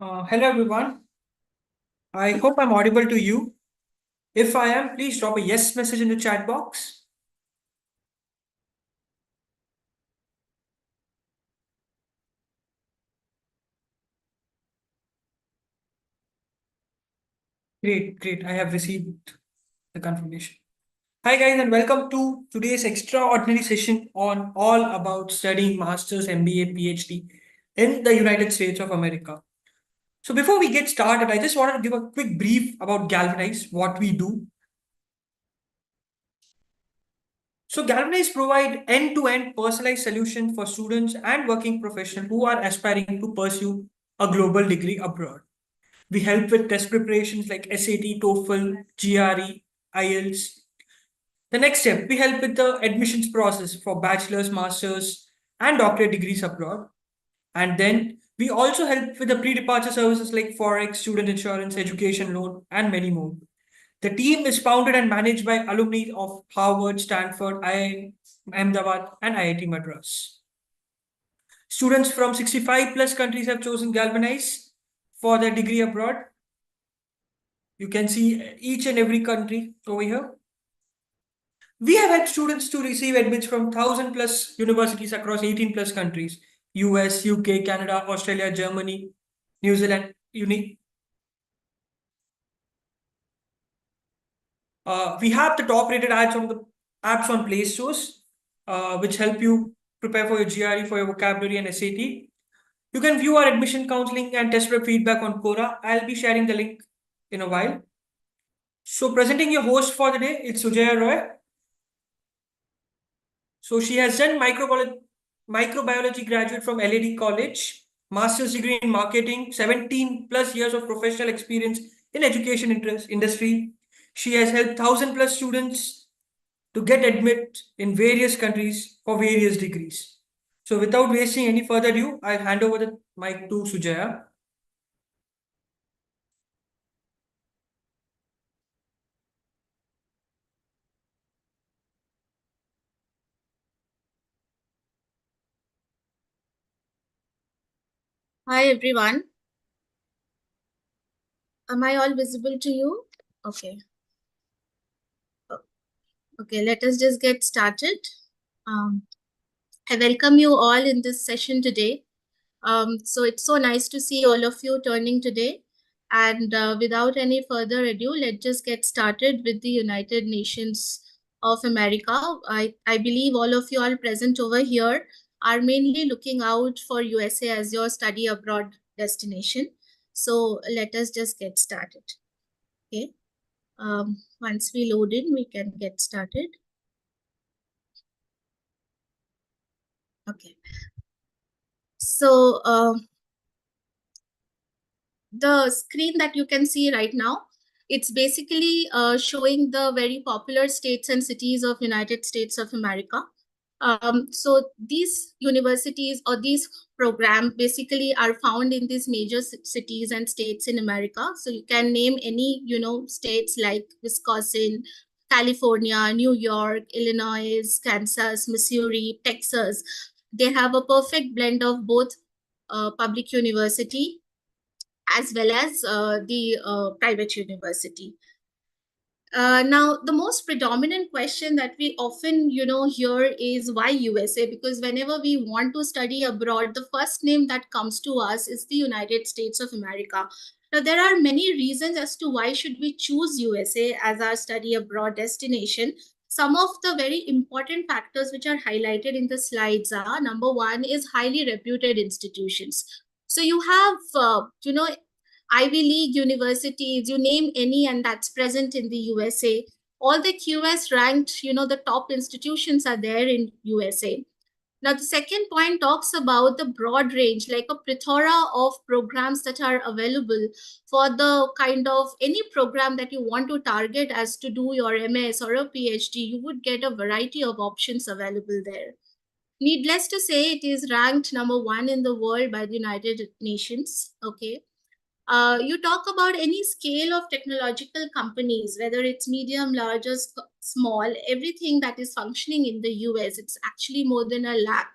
Hello everyone. I hope I'm audible to you. If I am, please drop a yes message in the chat box. Great, great. I have received the confirmation. Hi guys and welcome to today's extraordinary session on all about studying masters, MBA, PhD in the United States of America. So before we get started, I just wanted to give a quick brief about Galvanize, what we do. So Galvanize provide end-to-end personalized solution for students and working professionals who are aspiring to pursue a global degree abroad. We help with test preparations like SAT, TOEFL, GRE, IELTS. The next step, we help with the admissions process for bachelor's, master's, and doctorate degrees abroad. And then we also help with the pre-departure services like Forex, student insurance, education loan, and many more. The team is founded and managed by alumni of Harvard, Stanford, IIM Ahmedabad, and IIT Madras. Students from 65 plus countries have chosen Galvanize for their degree abroad. You can see each and every country over here. We have had students to receive admits from 1,000 plus universities across 18 plus countries: US, UK, Canada, Australia, Germany, New Zealand. We have the top rated apps on Play Stores, which help you prepare for your GRE, for your vocabulary and SAT. You can view our admission counseling and test prep feedback on Quora. I'll be sharing the link in a while. So presenting your host for the day, it's Sujaya Roy. So she has done microbiology graduate from LAD College, master's degree in marketing, 17 plus years of professional experience in education industry. She has helped 1,000 plus students to get admit in various countries for various degrees. So without wasting any further ado, I'll hand over the mic to Sujaya. Hi everyone. Am I all visible to you? Okay. Okay, let us just get started. I welcome you all in this session today. So it's so nice to see all of you turning today. And without any further ado, let's just get started with the United Nations of America. I believe all of you all present over here are mainly looking out for USA as your study abroad destination. So let us just get started. Okay. Once we load in, we can get started. Okay. So the screen that you can see right now, it's basically showing the very popular states and cities of United States of America. So these universities or these programs basically are found in these major cities and states in America. So you can name any, states like Wisconsin, California, New York, Illinois, Kansas, Missouri, Texas. They have a perfect blend of both public university as well as the private university. Now, the most predominant question that we often, hear is why USA? Because whenever we want to study abroad, the first name that comes to us is the United States of America. Now, there are many reasons as to why should we choose USA as our study abroad destination. Some of the very important factors which are highlighted in the slides are: number one is highly reputed institutions. So you have, Ivy League universities, you name any, and that's present in the USA. All the QS ranked, the top institutions are there in USA. Now, the second point talks about the broad range, like a plethora of programs that are available for the kind of any program that you want to target as to do your MS or a PhD. You would get a variety of options available there. Needless to say, it is ranked number one in the world by the United Nations. Okay. You talk about any scale of technological companies, whether it's medium, large, or small, everything that is functioning in the US, it's actually more than a lakh.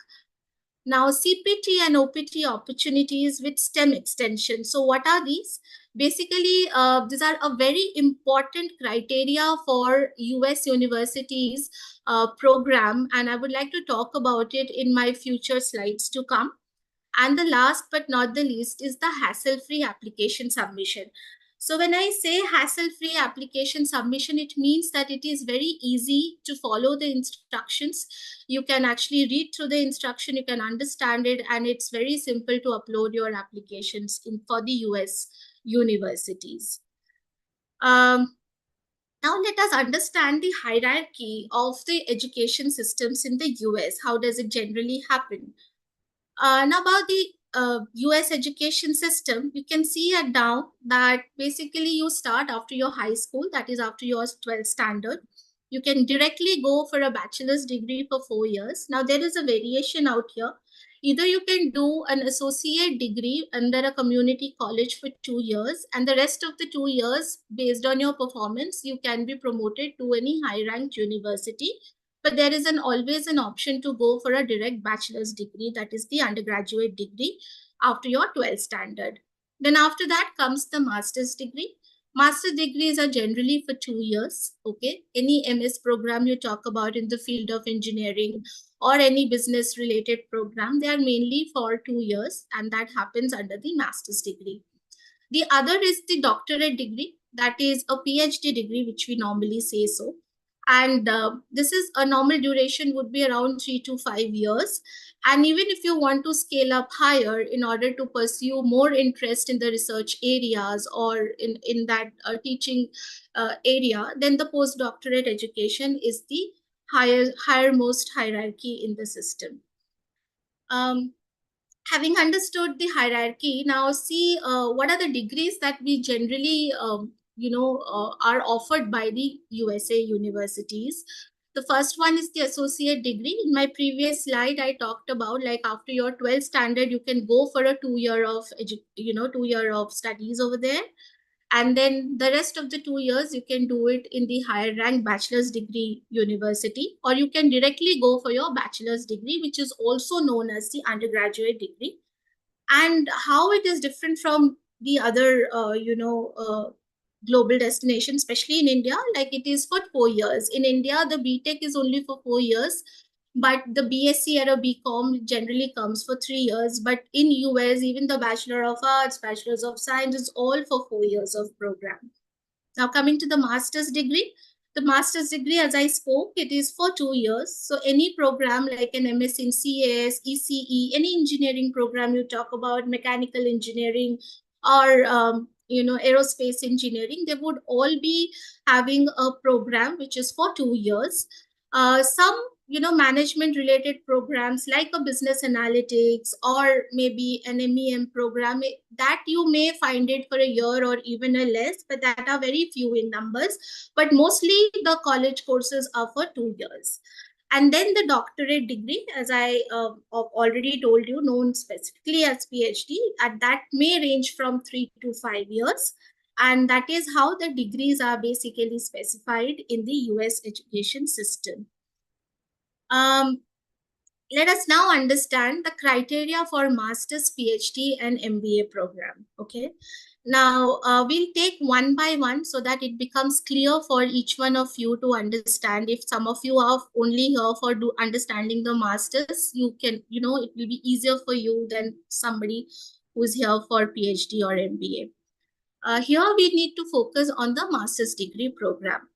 Now, CPT and OPT opportunities with STEM extension. So what are these? Basically, these are a very important criteria for US universities program, and I would like to talk about it in my future slides to come. And the last but not the least is the hassle-free application submission. So when I say hassle-free application submission, it means that it is very easy to follow the instructions. You can actually read through the instruction, you can understand it, and it's very simple to upload your applications for the US universities. Now let us understand the hierarchy of the education systems in the US. How does it generally happen? Now about the US education system, you can see it down that basically you start after your high school, that is after your 12th standard. You can directly go for a bachelor's degree for 4 years. Now there is a variation out here. Either you can do an associate degree under a community college for 2 years, and the rest of the 2 years, based on your performance, you can be promoted to any high-ranked university. But there is always an option to go for a direct bachelor's degree, that is the undergraduate degree, after your 12th standard. Then after that comes the master's degree. Master's degrees are generally for 2 years. Okay, any MS program you talk about in the field of engineering or any business related program, they are mainly for 2 years, and that happens under the master's degree. The other is the doctorate degree, that is a PhD degree, which we normally say so. And this is a normal duration would be around 3 to 5 years. And even if you want to scale up higher in order to pursue more interest in the research areas or in that teaching area, then the postdoctorate education is the highermost hierarchy in the system. Having understood the hierarchy, now see what are the degrees that we generally are offered by the USA universities. The first one is the associate degree. In my previous slide, I talked about like after your 12th standard, you can go for a 2 year of 2 year of studies over there. And then the rest of the 2 years, you can do it in the higher rank bachelor's degree university, or you can directly go for your bachelor's degree, which is also known as the undergraduate degree. And how it is different from the other, global destination, especially in India, like it is for 4 years. In India, the BTech is only for 4 years, but the BSc or a BCom generally comes for 3 years. But in US, even the Bachelor of Arts, Bachelors of Science is all for 4 years of program. Now coming to the master's degree, the master's degree, as I spoke, it is for 2 years. So any program like an MS in CAS, ECE, any engineering program you talk about, mechanical engineering or aerospace engineering, they would all be having a program which is for 2 years. Some management related programs like a business analytics or maybe an MEM program, that you may find it for a year or even a less, but that are very few in numbers. But mostly the college courses are for 2 years. And then the doctorate degree, as I already told you, known specifically as PhD, and that may range from 3 to 5 years. And that is how the degrees are basically specified in the US education system. Let us now understand the criteria for master's, PhD, and MBA program. Okay. Now, we'll take one by one so that it becomes clear for each one of you to understand. If some of you are only here for understanding the masters, you can, it will be easier for you than somebody who's here for PhD or MBA. Here we need to focus on the master's degree program.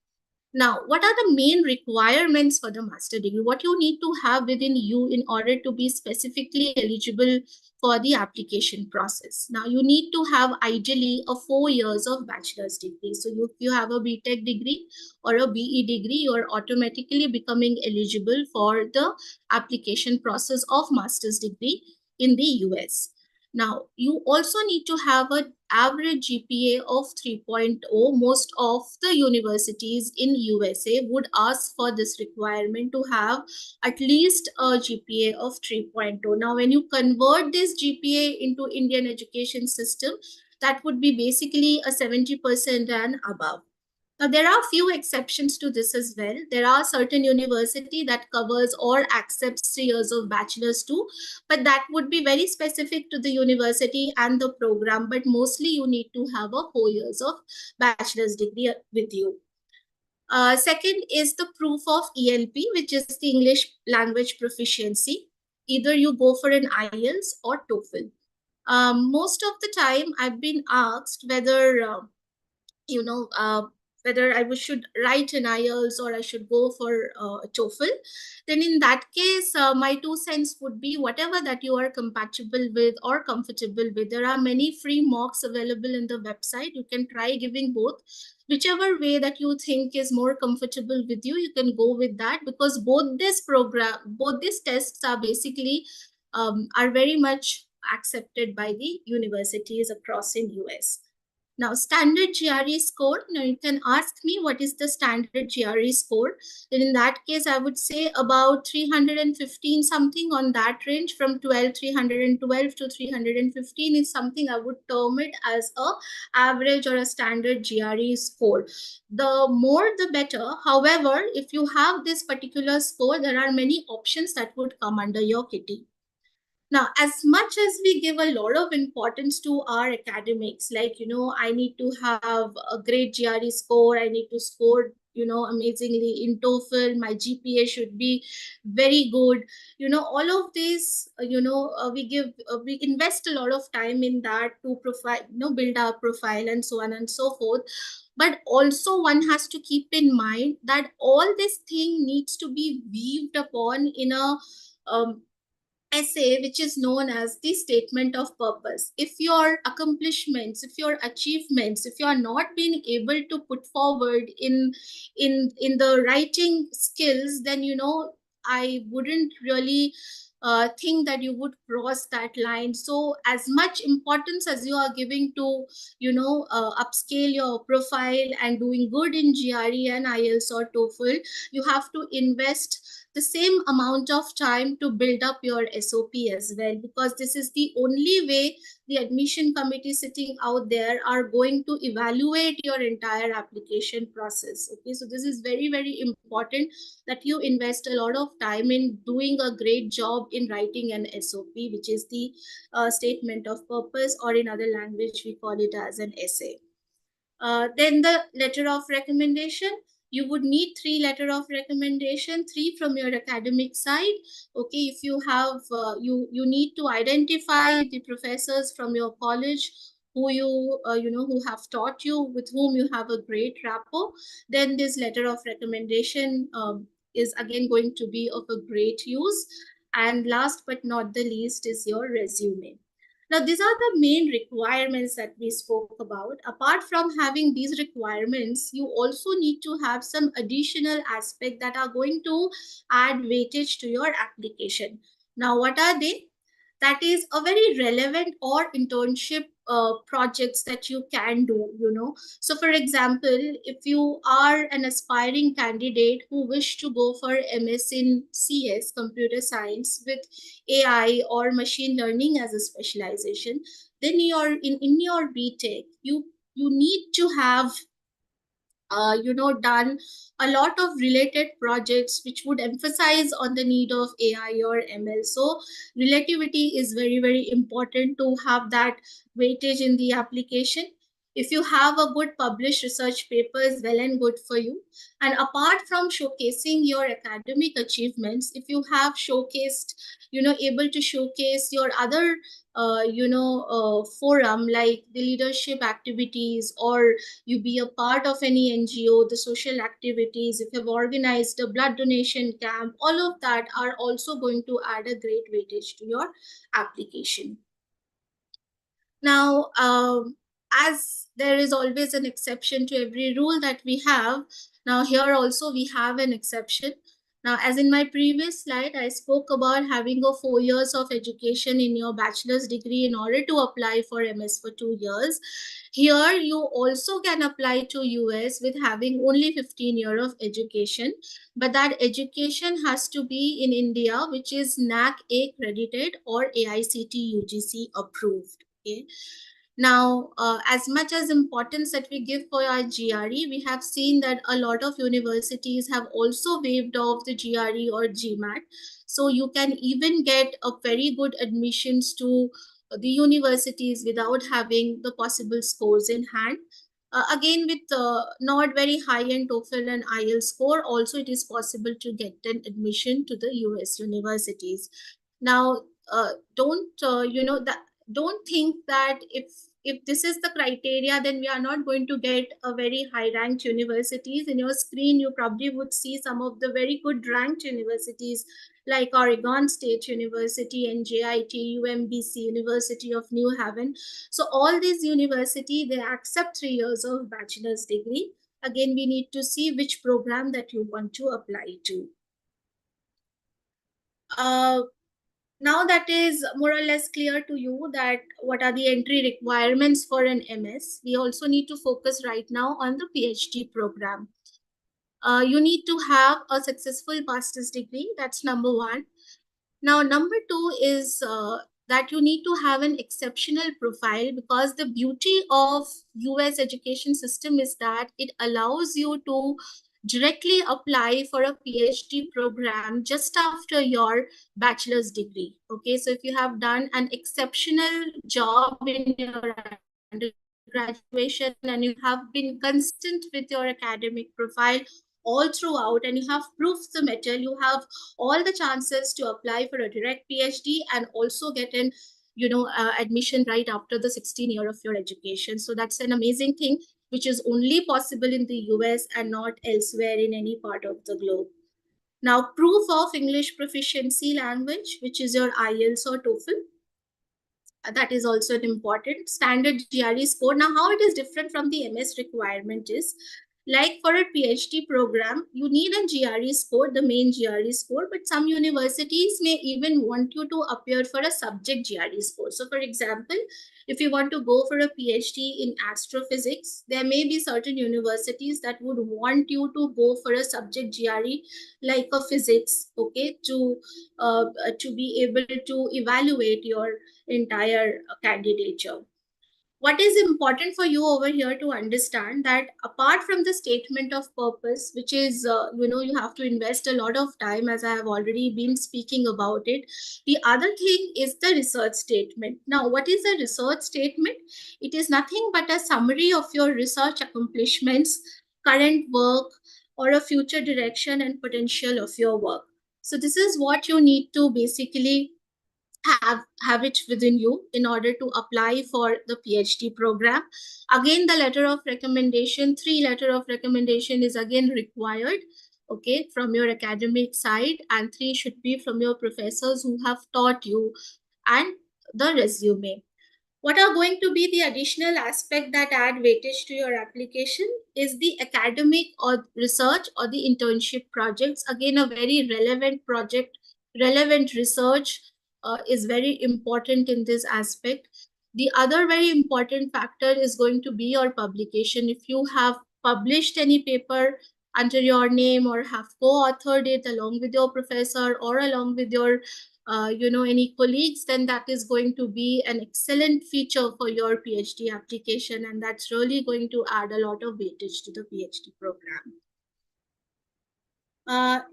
Now, what are the main requirements for the master degree? What you need to have within you in order to be specifically eligible for the application process? Now, you need to have ideally a 4 years of bachelor's degree. So if you have a BTech degree or a BE degree, you are automatically becoming eligible for the application process of master's degree in the US. Now, you also need to have an average GPA of 3.0. Most of the universities in USA would ask for this requirement to have at least a GPA of 3.0. Now, when you convert this GPA into Indian education system, that would be basically a 70% and above. Now, there are few exceptions to this as well. There are certain university that covers or accepts 3 years of bachelor's too, but that would be very specific to the university and the program. But mostly you need to have a 4 years of bachelor's degree with you. Second is the proof of ELP, which is the English language proficiency. Either you go for an IELTS or TOEFL. Most of the time, I've been asked whether you know, whether I should write an IELTS or I should go for TOEFL, then in that case, my 2 cents would be whatever that you are compatible with or comfortable with. There are many free mocks available in the website. You can try giving both. Whichever way that you think is more comfortable with you, you can go with that, because both these tests are basically are very much accepted by the universities across in US. Now, standard GRE score. Now, you can ask me what is the standard GRE score. Then in that case, I would say about 315 something on that range, from 312 to 315 is something I would term it as a average or a standard GRE score. The more, the better. However, if you have this particular score, there are many options that would come under your kitty. Now, as much as we give a lot of importance to our academics, like, I need to have a great GRE score, I need to score, amazingly in TOEFL, my GPA should be very good, all of this, we invest a lot of time in that to profile, build our profile and so on and so forth. But also one has to keep in mind that all this thing needs to be weaved upon in a essay, which is known as the statement of purpose. If your accomplishments, if your achievements, if you are not being able to put forward in the writing skills, then I wouldn't really think that you would cross that line. So as much importance as you are giving to upscale your profile and doing good in GRE and IELTS or TOEFL, you have to invest the same amount of time to build up your SOP as well, because this is the only way the admission committee sitting out there are going to evaluate your entire application process. Okay, so this is very, very important that you invest a lot of time in doing a great job in writing an SOP, which is the statement of purpose, or in other language we call it as an essay. Then the letter of recommendation. You would need 3 letter of recommendation, 3 from your academic side. Okay, if you have, you need to identify the professors from your college who who have taught you, with whom you have a great rapport. Then this letter of recommendation is again going to be of a great use. And last but not the least is your resume. Now, these are the main requirements that we spoke about. Apart from having these requirements, you also need to have some additional aspects that are going to add weightage to your application. Now, what are they? That is a very relevant or internship projects that you can do. So for example, if you are an aspiring candidate who wish to go for MS in CS, computer science, with AI or machine learning as a specialization, then in your BTech, you need to have done a lot of related projects which would emphasize on the need of AI or ML. So relativity is very, very important to have that weightage in the application. If you have a good published research paper, is well and good for you. And apart from showcasing your academic achievements, if you have showcased, able to showcase your other forum, like the leadership activities, or you be a part of any NGO, the social activities, if you've organized a blood donation camp, all of that are also going to add a great weightage to your application. Now, as there is always an exception to every rule that we have, now here also we have an exception. Now, as in my previous slide, I spoke about having a 4 years of education in your bachelor's degree in order to apply for MS for 2 years. Here, you also can apply to US with having only 15 years of education, but that education has to be in India, which is NAC A accredited or AICTE UGC approved. Okay. Now, as much as importance that we give for our GRE, we have seen that a lot of universities have also waived off the GRE or GMAT. So you can even get a very good admissions to the universities without having the possible scores in hand. Again, with not very high-end TOEFL and IELTS score, also it is possible to get an admission to the US universities. Now, don't think that if this is the criteria, then we are not going to get a very high ranked universities. In your screen, you probably would see some of the very good ranked universities like Oregon State University, NJIT, UMBC, University of New Haven. So all these university, they accept 3 years of bachelor's degree. Again, we need to see which program that you want to apply to. Now that is more or less clear to you that what are the entry requirements for an MS. We also need to focus right now on the PhD program. You need to have a successful master's degree. That's number one. Now, number two is that you need to have an exceptional profile, because the beauty of US education system is that it allows you to directly apply for a PhD program just after your bachelor's degree. Okay, so if you have done an exceptional job in your undergraduation and you have been consistent with your academic profile all throughout, and you have proved the metal, you have all the chances to apply for a direct PhD and also get an admission right after the 16 year of your education. So that's an amazing thing, which is only possible in the US and not elsewhere in any part of the globe. Now, proof of English proficiency language, which is your IELTS or TOEFL, that is also an important standard GRE score. Now, how it is different from the MS requirement is, like for a PhD program, you need a GRE score, the main GRE score, but some universities may even want you to appear for a subject GRE score. So, for example, if you want to go for a PhD in astrophysics, there may be certain universities that would want you to go for a subject GRE like a physics, okay, to be able to evaluate your entire candidature. What is important for you over here to understand that apart from the statement of purpose, which is you have to invest a lot of time, as I have already been speaking about it, the other thing is the research statement. Now, what is a research statement? It is nothing but a summary of your research accomplishments, current work, or a future direction and potential of your work. So this is what you need to basically have it within you in order to apply for the PhD program. Again, the letter of recommendation, 3 letter of recommendation is again required, okay, from your academic side, and 3 should be from your professors who have taught you, and the resume. What are going to be the additional aspect that add weightage to your application is the academic or research or the internship projects. Again, a very relevant project, relevant research is very important in this aspect. The other very important factor is going to be your publication. If you have published any paper under your name or have co-authored it along with your professor or along with your any colleagues, then that is going to be an excellent feature for your PhD application, and that's really going to add a lot of weightage to the PhD program.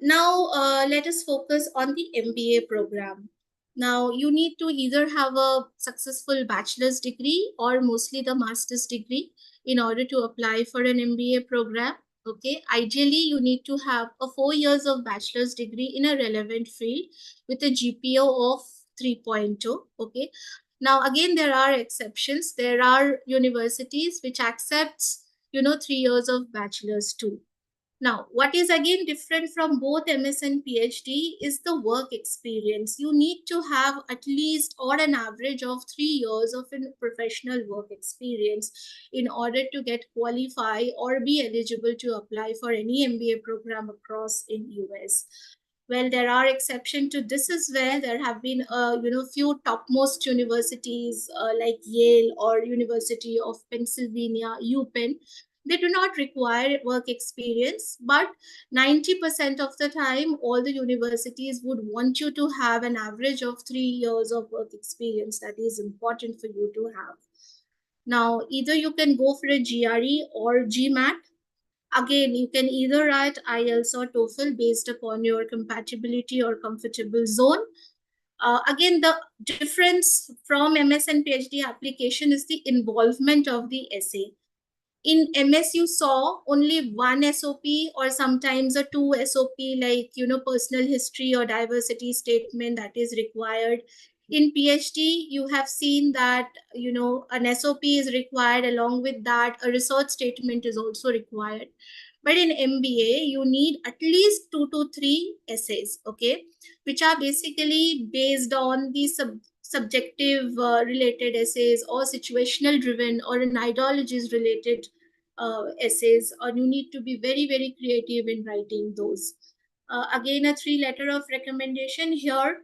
Now, let us focus on the MBA program. Now, you need to either have a successful bachelor's degree or mostly the master's degree in order to apply for an MBA program. Okay, ideally, you need to have a 4 years of bachelor's degree in a relevant field with a GPA of 3.2. Okay, now again, there are exceptions. There are universities which accepts 3 years of bachelor's too. Now, what is again different from both MS and PhD is the work experience. You need to have at least or an average of 3 years of professional work experience in order to get qualify or be eligible to apply for any MBA program across in US. Well, there are exceptions to this as well. There have been few topmost universities like Yale or University of Pennsylvania, UPenn. They do not require work experience, but 90% of the time, all the universities would want you to have an average of 3 years of work experience. That is important for you to have. Now, either you can go for a GRE or GMAT. Again, you can either write IELTS or TOEFL based upon your compatibility or comfortable zone. Again, the difference from MS and PhD application is the involvement of the essay. In MS, you saw only one SOP or sometimes a two SOP, like, personal history or diversity statement that is required. In PhD, you have seen that, an SOP is required. Along with that, a research statement is also required. But in MBA, you need at least 2 to 3 essays, okay, which are basically based on the subjective related essays, or situational driven, or an ideologies related essays, or you need to be very, very creative in writing those. Again, a 3 letter of recommendation here,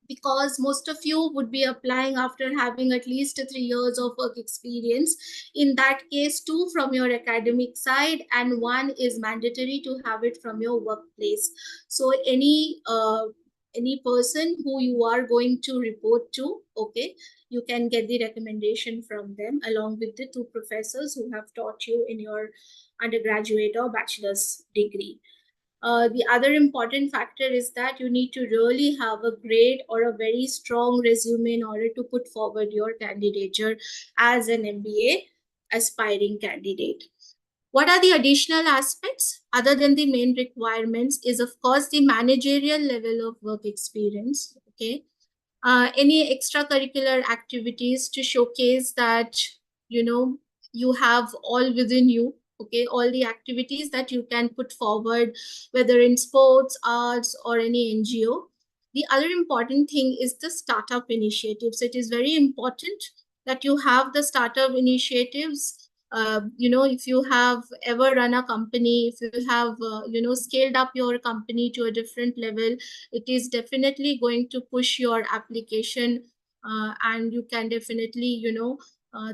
because most of you would be applying after having at least 3 years of work experience. In that case, 2 from your academic side and 1 is mandatory to have it from your workplace. So any person who you are going to report to, okay, you can get the recommendation from them, along with the 2 professors who have taught you in your undergraduate or bachelor's degree. The other important factor is that you need to really have a great or a very strong resume in order to put forward your candidature as an MBA aspiring candidate. What are the additional aspects other than the main requirements is, of course, the managerial level of work experience. Okay. Any extracurricular activities to showcase that, you have all within you, okay, all the activities that you can put forward, whether in sports, arts, or any NGO. The other important thing is the startup initiatives. It is very important that you have the startup initiatives. If you have ever run a company, if you have scaled up your company to a different level, it is definitely going to push your application, and you can definitely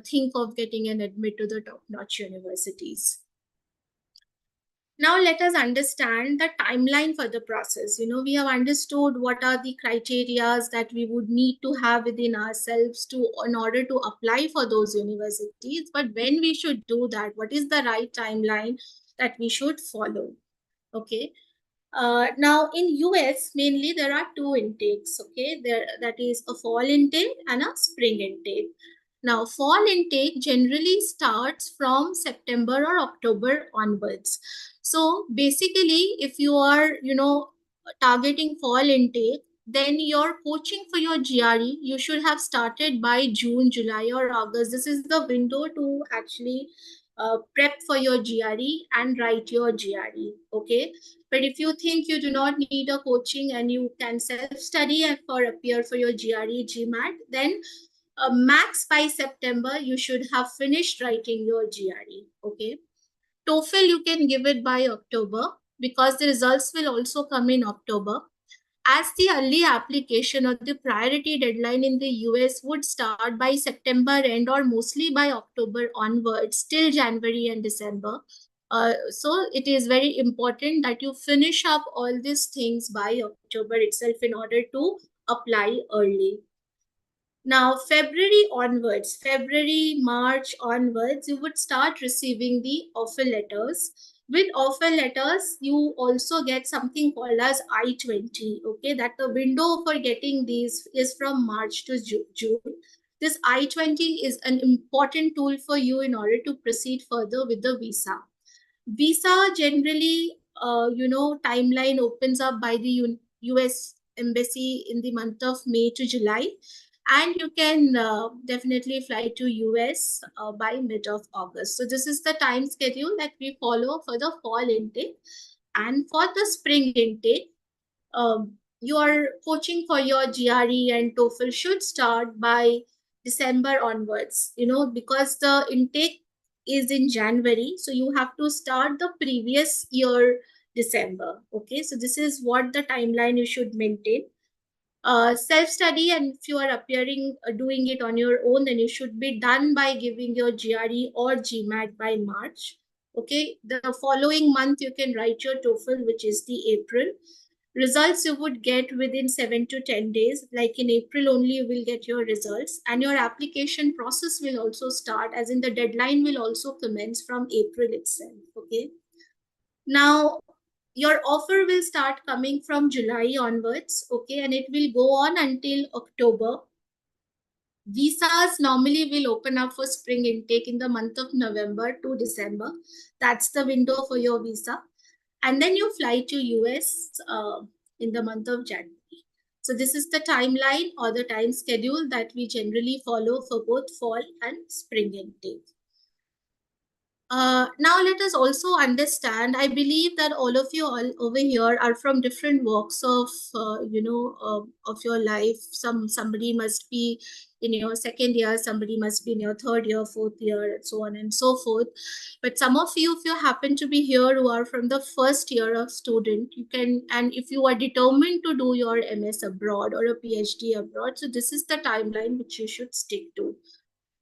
think of getting an admit to the top-notch universities. Now let us understand the timeline for the process. We have understood what are the criteria that we would need to have within ourselves in order to apply for those universities. But when we should do that, what is the right timeline that we should follow? Okay. Now in US, mainly there are 2 intakes, okay? That is a fall intake and a spring intake. Now, fall intake generally starts from September or October onwards. So basically, if you are, targeting fall intake, then your coaching for your GRE, you should have started by June, July, or August. This is the window to actually prep for your GRE and write your GRE, okay? But if you think you do not need a coaching and you can self-study and appear for your GRE, GMAT, then max by September, you should have finished writing your GRE, okay? TOEFL, you can give it by October, because the results will also come in October. As the early application or the priority deadline in the US would start by September end, or mostly by October onwards, till January and December. So it is very important that you finish up all these things by October itself in order to apply early. Now, February, March onwards, you would start receiving the offer letters. With offer letters, you also get something called as I-20, okay? That the window for getting these is from March to June. This I-20 is an important tool for you in order to proceed further with the visa. Visa generally, timeline opens up by the US Embassy in the month of May to July. And you can definitely fly to US by mid of August. So this is the time schedule that we follow for the fall intake. And for the spring intake, your coaching for your GRE and TOEFL should start by December onwards, because the intake is in January. So you have to start the previous year, December. Okay, so this is what the timeline you should maintain. Self-study, and if you are doing it on your own, then you should be done by giving your GRE or GMAT by March. Okay, the following month you can write your TOEFL, which is the April. Results you would get within 7 to 10 days. Like in April only, you will get your results, and your application process will also start, as in the deadline will also commence from April itself. Okay. Now, your offer will start coming from July onwards. Okay. And it will go on until October. Visas normally will open up for spring intake in the month of November to December. That's the window for your visa. And then you fly to US in the month of January. So this is the timeline or the time schedule that we generally follow for both fall and spring intake. Now let us also understand. I believe that all of you all over here are from different walks of, of your life. Somebody must be in your second year, somebody must be in your third year, fourth year, and so on and so forth. But some of you, if you happen to be here, who are from the first year of student, you can, and if you are determined to do your MS abroad or a PhD abroad, so this is the timeline which you should stick to.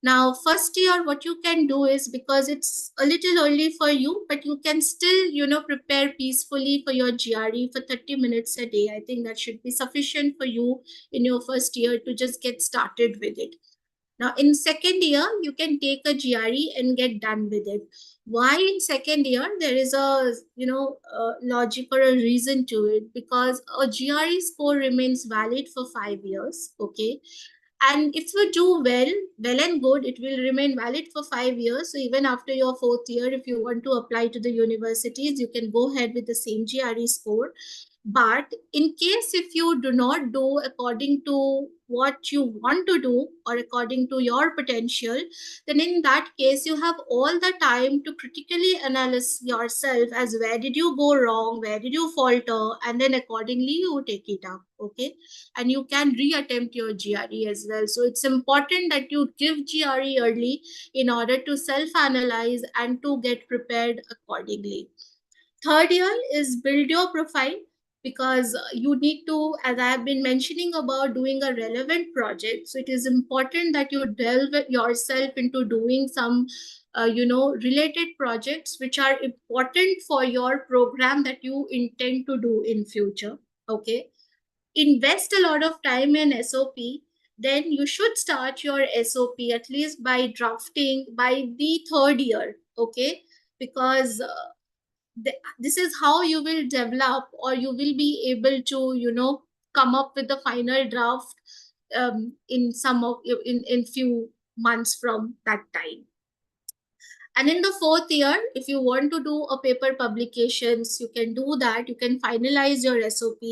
Now, first year, what you can do is, because it's a little early for you, but you can still, prepare peacefully for your GRE for 30 minutes a day. I think that should be sufficient for you in your first year to just get started with it. Now, in second year, you can take a GRE and get done with it. Why in second year? There is a, logic or a reason to it, because a GRE score remains valid for 5 years. Okay. And if you do well and good, it will remain valid for 5 years. So even after your fourth year, if you want to apply to the universities, you can go ahead with the same GRE score. But in case if you do not do according to what you want to do or according to your potential, then in that case, you have all the time to critically analyze yourself as where did you go wrong, where did you falter, and then accordingly you take it up. Okay. And you can reattempt your GRE as well. So it's important that you give GRE early in order to self-analyze and to get prepared accordingly. Third year is build your profile, because you need to, as I have been mentioning about doing a relevant project. So it is important that you delve yourself into doing some, related projects which are important for your program that you intend to do in future. Okay. Invest a lot of time in SOP, then you should start your SOP at least by drafting by the third year. Okay. Because this is how you will develop, or you will be able to, come up with the final draft in some of in few months from that time. And in the fourth year, if you want to do a paper publications, you can do that. You can finalize your SOP.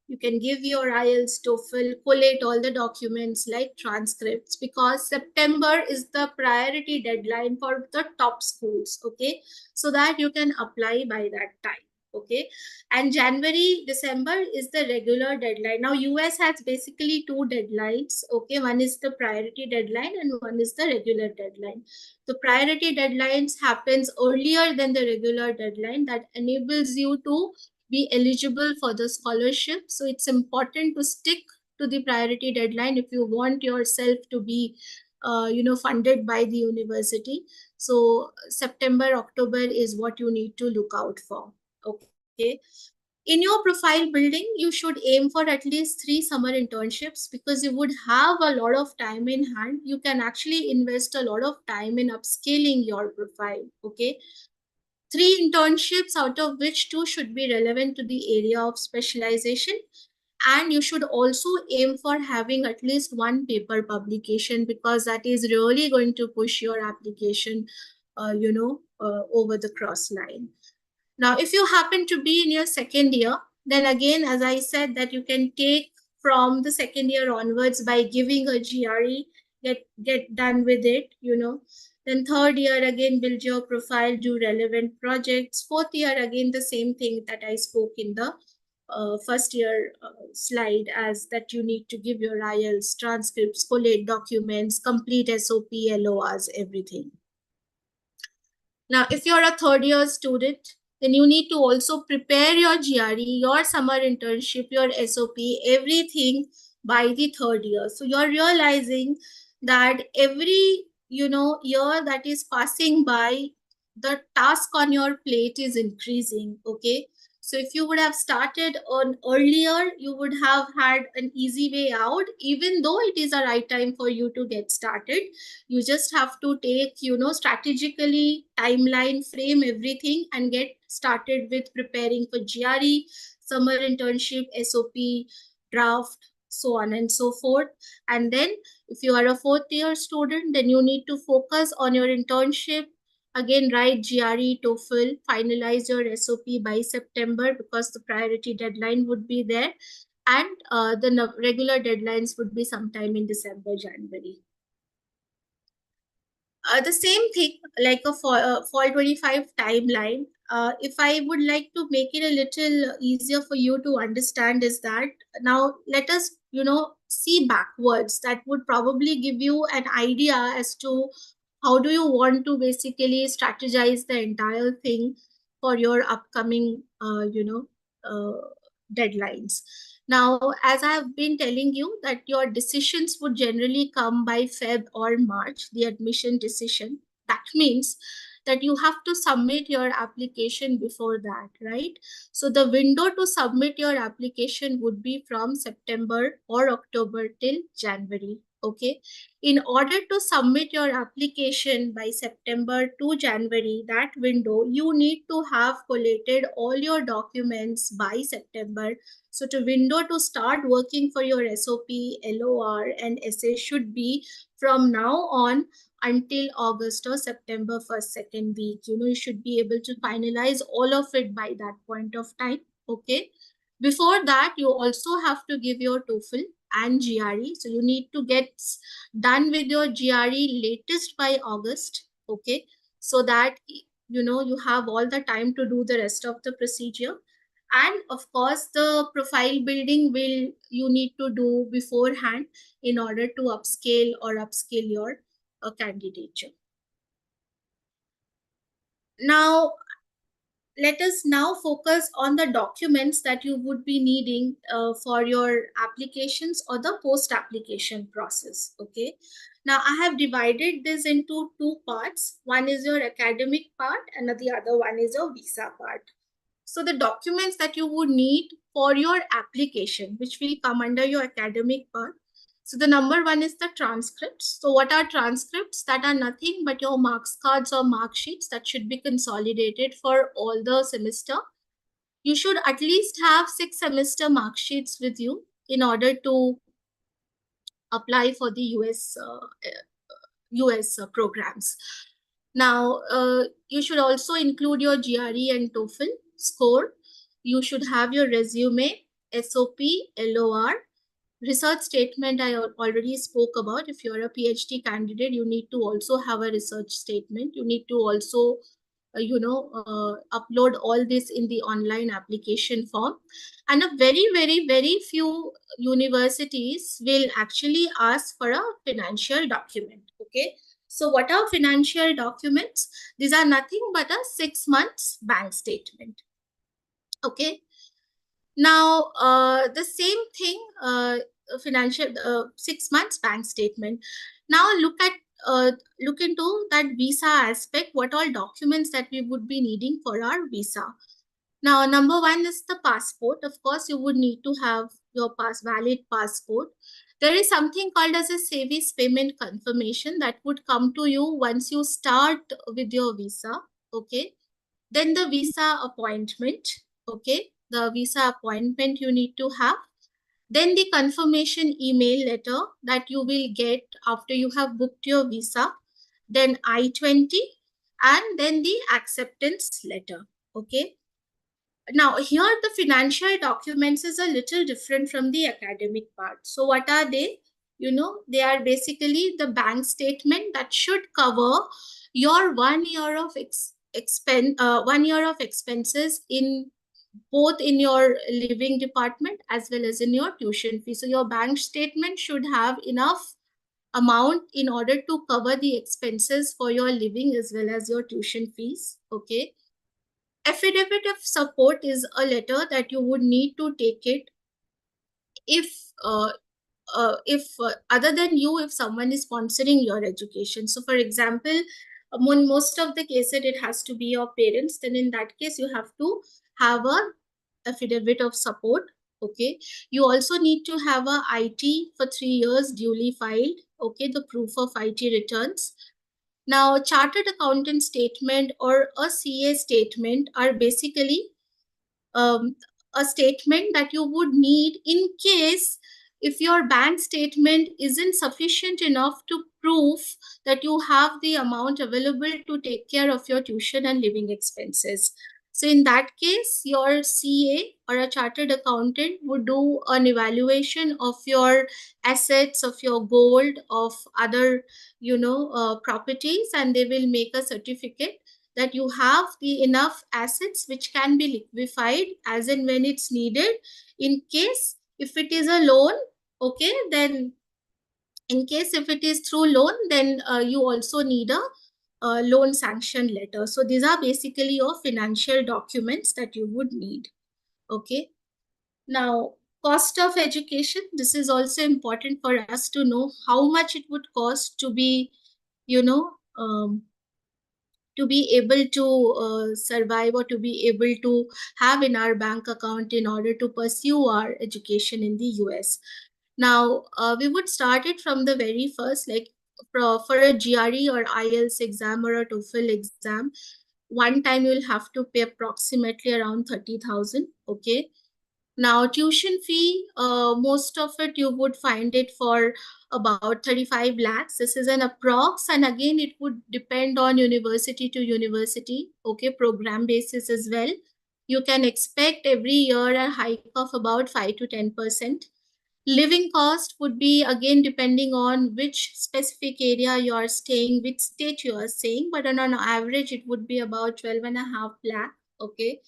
You can give your IELTS, TOEFL, collate all the documents like transcripts, because September is the priority deadline for the top schools. Okay. So that you can apply by that time. Okay. And January, December is the regular deadline. Now, US has basically two deadlines. Okay. One is the priority deadline and one is the regular deadline. The priority deadlines happens earlier than the regular deadline. That enables you to be eligible for the scholarship. So it's important to stick to the priority deadline if you want yourself to be, funded by the university. So September, October is what you need to look out for. Okay. In your profile building, you should aim for at least 3 summer internships, because you would have a lot of time in hand. You can actually invest a lot of time in upscaling your profile. Okay. 3 internships, out of which 2 should be relevant to the area of specialization. And you should also aim for having at least 1 paper publication, because that is really going to push your application, over the cross line. Now, if you happen to be in your second year, then again, as I said, that you can take from the second year onwards by giving a GRE, get done with it, Then third year, again, build your profile, do relevant projects. Fourth year, again, the same thing that I spoke in the first year slide, as that you need to give your IELTS, transcripts, collate documents, complete SOP, LORs, everything. Now, if you're a third year student, then you need to also prepare your GRE, your summer internship, your SOP, everything by the third year. So you're realizing that every, year that is passing by, the task on your plate is increasing. Okay. So if you would have started on earlier, you would have had an easy way out, even though it is a right time for you to get started. You just have to take, strategically timeline, frame everything and get started with preparing for GRE, summer internship, SOP, draft, so on and so forth. And then if you are a fourth year student, then you need to focus on your internship. Again, write GRE, TOEFL, finalize your SOP by September because the priority deadline would be there. And the regular deadlines would be sometime in December, January. The same thing, like a fall 25 timeline. If I would like to make it a little easier for you to understand, is that now let us, see backwards. That would probably give you an idea as to how do you want to basically strategize the entire thing for your upcoming, deadlines. Now, as I have been telling you that your decisions would generally come by Feb or March, the admission decision. That means that you have to submit your application before that, right? So the window to submit your application would be from September or October till January. Okay. In order to submit your application by September to January, that window, you need to have collated all your documents by September. So the window to start working for your SOP, LOR, and essay should be from now on until August or September first, second week. You should be able to finalize all of it by that point of time. Okay. Before that, you also have to give your TOEFL and GRE. So you need to get done with your GRE latest by August. Okay. So that, you have all the time to do the rest of the procedure. And of course, the profile building will you need to do beforehand in order to upscale or upskill your candidature. Now, let us now focus on the documents that you would be needing for your applications or the post-application process. Okay. Now, I have divided this into two parts. One is your academic part and the other one is your visa part. So the documents that you would need for your application, which will come under your academic part. So the number one is the transcripts. So what are transcripts? That are nothing but your marks cards or mark sheets that should be consolidated for all the semester. You should at least have 6 semester mark sheets with you in order to apply for the US programs. Now, you should also include your GRE and TOEFL score. You should have your resume, SOP, LOR, research statement. I already spoke about. If you're a PhD candidate, you need to also have a research statement. You need to also, upload all this in the online application form. And a very, very, very few universities will actually ask for a financial document. Okay. So what are financial documents? These are nothing but a 6 months bank statement. Okay. Now, the same thing, financial 6 months bank statement. Now look into that visa aspect. What all documents that we would be needing for our visa? Now, number one is the passport. Of course, you would need to have your valid passport. There is something called as a service payment confirmation that would come to you once you start with your visa. Okay. Then the visa appointment. Okay. The visa appointment you need to have. Then the confirmation email letter that you will get after you have booked your visa. Then I-20 and then the acceptance letter. Okay. Now, here the financial documents is a little different from the academic part. So what are they? They are basically the bank statement that should cover your 1 year of 1 year of expenses in both in your living department as well as in your tuition fee. So your bank statement should have enough amount in order to cover the expenses for your living as well as your tuition fees. Okay. Affidavit of support is a letter that you would need to take it if other than you, if someone is sponsoring your education. So for example, in most of the cases it has to be your parents. Then in that case you have to have a affidavit of support. Okay, you also need to have a IT for 3 years duly filed. Okay, the proof of IT returns. Now, chartered accountant statement or a CA statement are basically um, a statement that you would need in case if your bank statement isn't sufficient enough to prove that you have the amount available to take care of your tuition and living expenses. So in that case, your CA or a chartered accountant would do an evaluation of your assets, of your gold, of other, properties, and they will make a certificate that you have the enough assets which can be liquefied as and when it's needed. In case if it is a loan, okay, then in case if it is through loan, then you also need a loan sanction letter. So these are basically your financial documents that you would need. Okay, now cost of education, this is also important for us to know how much it would cost to be, you know to be able to survive, or to be able to have in our bank account in order to pursue our education in the US. Now, we would start it from the very first, like for a GRE or IELTS exam or a TOEFL exam, one time you'll have to pay approximately around 30,000. Okay, now, tuition fee, most of it you would find it for about 35 lakhs. This is an approx, and again, it would depend on university to university, okay, program basis as well. You can expect every year a hike of about 5 to 10%. Living cost would be again depending on which specific area you are staying, which state you are staying, but on an average, it would be about 12.5 lakh, okay.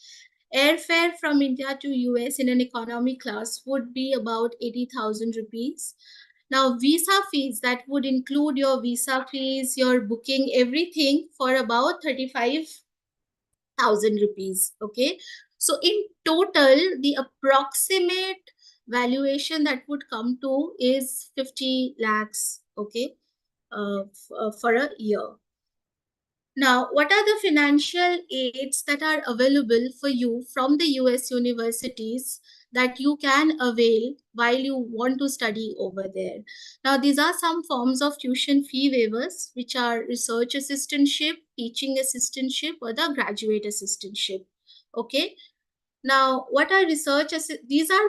Airfare from India to US in an economy class would be about 80,000 rupees. Now, visa fees, that would include your visa fees, your booking, everything for about 35,000 rupees. Okay. So, in total, the approximate valuation that would come to is 50 lakhs. Okay. For a year. Now, what are the financial aids that are available for you from the US universities that you can avail while you want to study over there? Now, these are some forms of tuition fee waivers, which are research assistantship, teaching assistantship, or the graduate assistantship. Okay. Now, what are these are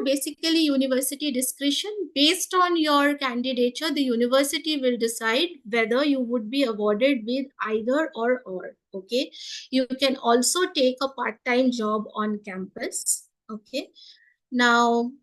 basically university discretion. Based on your candidature, the university will decide whether you would be awarded with either or. Okay. You can also take a part-time job on campus. Okay. Now,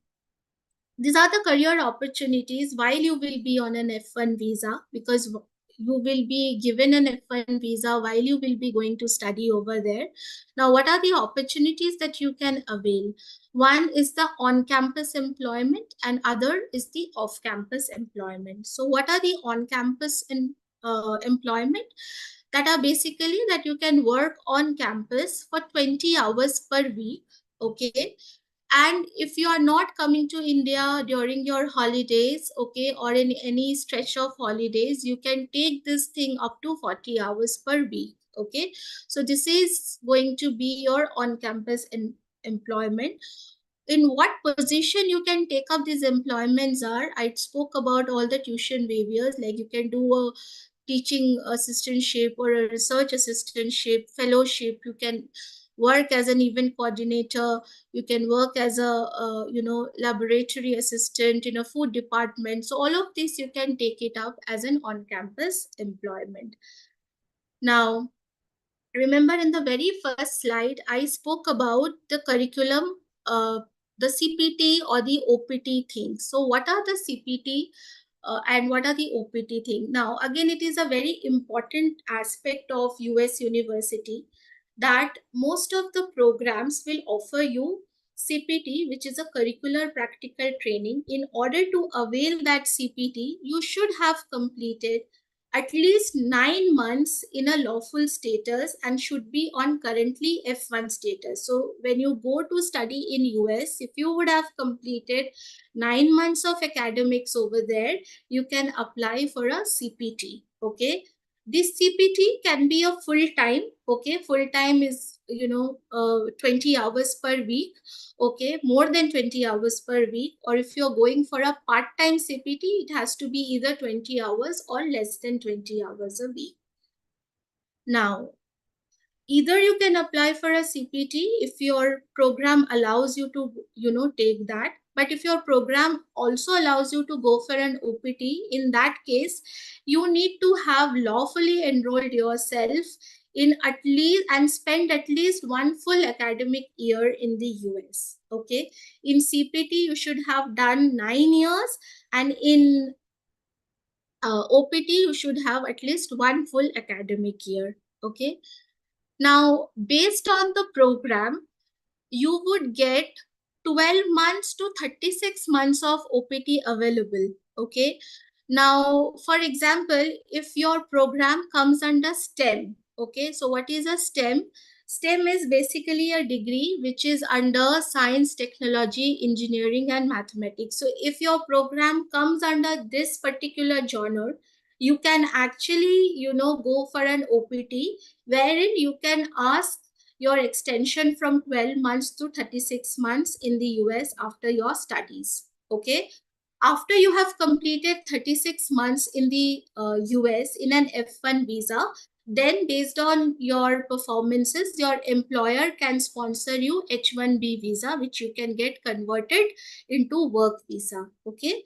these are the career opportunities while you will be on an F1 visa, because you will be given an F1 visa while you will be going to study over there. Now, what are the opportunities that you can avail? One is the on-campus employment, and other is the off-campus employment. So what are the on-campus employment? That are basically that you can work on campus for 20 hours per week. Okay, and if you are not coming to India during your holidays, okay, or in any stretch of holidays, you can take this thing up to 40 hours per week. Okay, so this is going to be your on-campus employment. In what position you can take up these employments are, I spoke about all the tuition waivers, like you can do a teaching assistantship or a research assistantship, fellowship. You can work as an event coordinator. You can work as a laboratory assistant in a food department. So all of this you can take it up as an on-campus employment. Now, remember in the very first slide, I spoke about the curriculum, the CPT or the OPT thing. So what are the CPT and what are the OPT thing? Now, again, it is a very important aspect of US university that most of the programs will offer you CPT, which is a curricular practical training. In order to avail that CPT, you should have completed at least 9 months in a lawful status and should be on currently F1 status. So when you go to study in US, if you would have completed 9 months of academics over there, you can apply for a CPT. Okay. This CPT can be a full time. Okay. Full time is 20 hours per week, okay, more than 20 hours per week, or if you're going for a part-time CPT, it has to be either 20 hours or less than 20 hours a week. Now, either you can apply for a CPT if your program allows you to, take that. But if your program also allows you to go for an OPT, in that case, you need to have lawfully enrolled yourself in at least and spend at least one full academic year in the US. Okay. In CPT, you should have done 9 years, and in OPT, you should have at least one full academic year. Okay. Now, based on the program, you would get 12 months to 36 months of OPT available. Okay. Now, for example, if your program comes under STEM, okay, so what is a STEM? STEM is basically a degree which is under science, technology, engineering, and mathematics. So, if your program comes under this particular genre, you can actually, go for an OPT wherein you can ask your extension from 12 months to 36 months in the US after your studies. Okay. After you have completed 36 months in the US in an F1 visa, then based on your performances, your employer can sponsor you H1B visa, which you can get converted into work visa. Okay.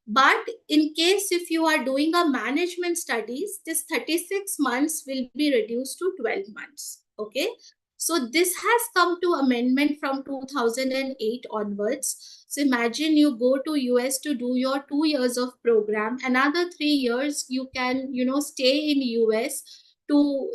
But in case if you are doing a management studies, this 36 months will be reduced to 12 months. Okay. So this has come to amendment from 2008 onwards. So imagine you go to US to do your 2 years of program, another 3 years you can, stay in US to,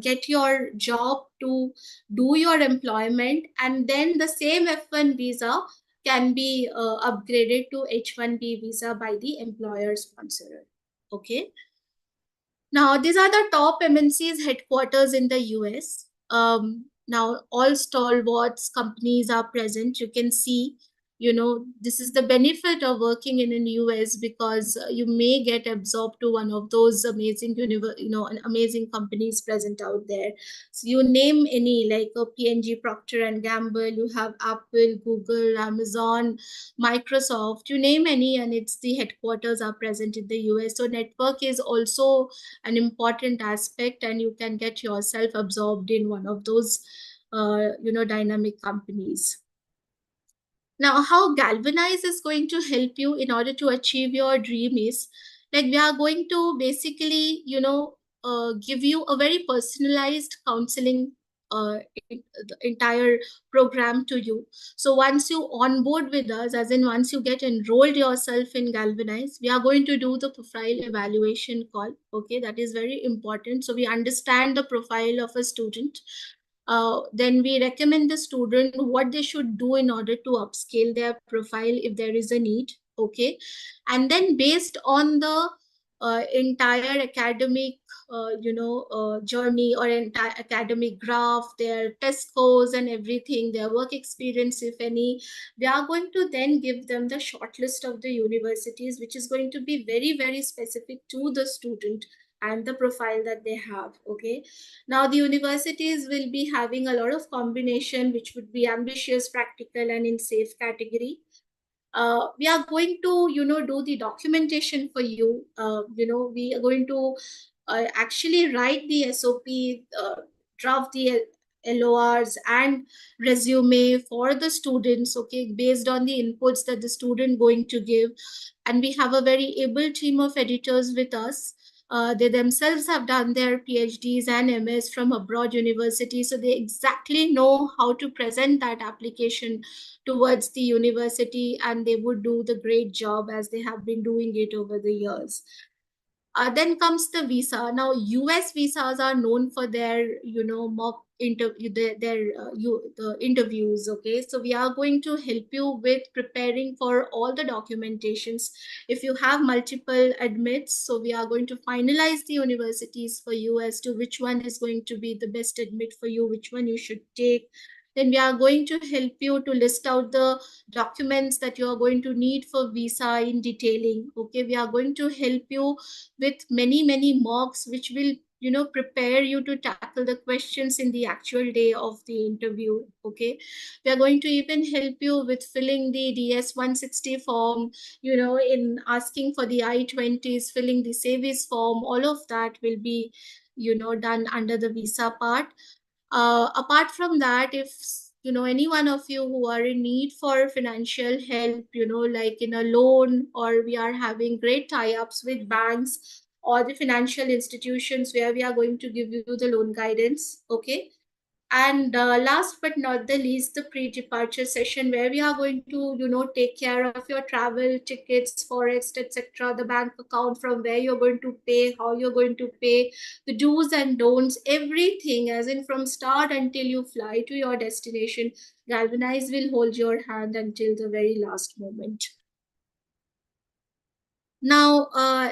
get your job, to do your employment, and then the same F1 visa can be upgraded to H1B visa by the employer sponsor. Okay. Now, these are the top MNCs headquarters in the US. Now, all stalwarts companies are present. You can see, this is the benefit of working in the US, because you may get absorbed to one of those amazing, amazing companies present out there. So you name any, like a P&G, Procter and Gamble, you have Apple, Google, Amazon, Microsoft, you name any, and it's the headquarters are present in the US. So network is also an important aspect, and you can get yourself absorbed in one of those dynamic companies. Now, how Galvanize is going to help you in order to achieve your dream is, like, we are going to basically give you a very personalized counseling, the entire program to you. So once you onboard with us, as in once you get enrolled yourself in Galvanize, we are going to do the profile evaluation call. Okay, that is very important. So we understand the profile of a student. Then we recommend the student what they should do in order to upscale their profile if there is a need. Okay. And then based on the entire academic journey, or entire academic graph, their test scores and everything, their work experience, if any, we are going to then give them the short list of the universities, which is going to be very, very specific to the student and the profile that they have. Okay. Now the universities will be having a lot of combination, which would be ambitious, practical, and in safe category. We are going to do the documentation for you. We are going to actually write the SOP, draft the LORs and resume for the students, okay, based on the inputs that the student going to give. And we have a very able team of editors with us. They themselves have done their PhDs and MS from abroad universities, so they exactly know how to present that application towards the university, and they would do the great job as they have been doing it over the years. Then comes the visa. Now, US visas are known for their, mock interview, the interviews. Okay, so we are going to help you with preparing for all the documentations. If you have multiple admits, so we are going to finalize the universities for you as to which one is going to be the best admit for you, which one you should take. Then we are going to help you to list out the documents that you are going to need for visa in detailing. Okay, we are going to help you with many mocks, which will prepare you to tackle the questions in the actual day of the interview. Okay, we are going to even help you with filling the DS 160 form, in asking for the I-20s, filling the savings form. All of that will be done under the visa part. Apart from that, if any one of you who are in need for financial help, like in a loan, or we are having great tie-ups with banks or the financial institutions where we are going to give you the loan guidance. Okay, and last but not the least, the pre-departure session, where we are going to, take care of your travel tickets, forex, etc., the bank account, from where you're going to pay, how you're going to pay, the do's and don'ts, everything, as in from start until you fly to your destination. Galvanize will hold your hand until the very last moment. Now,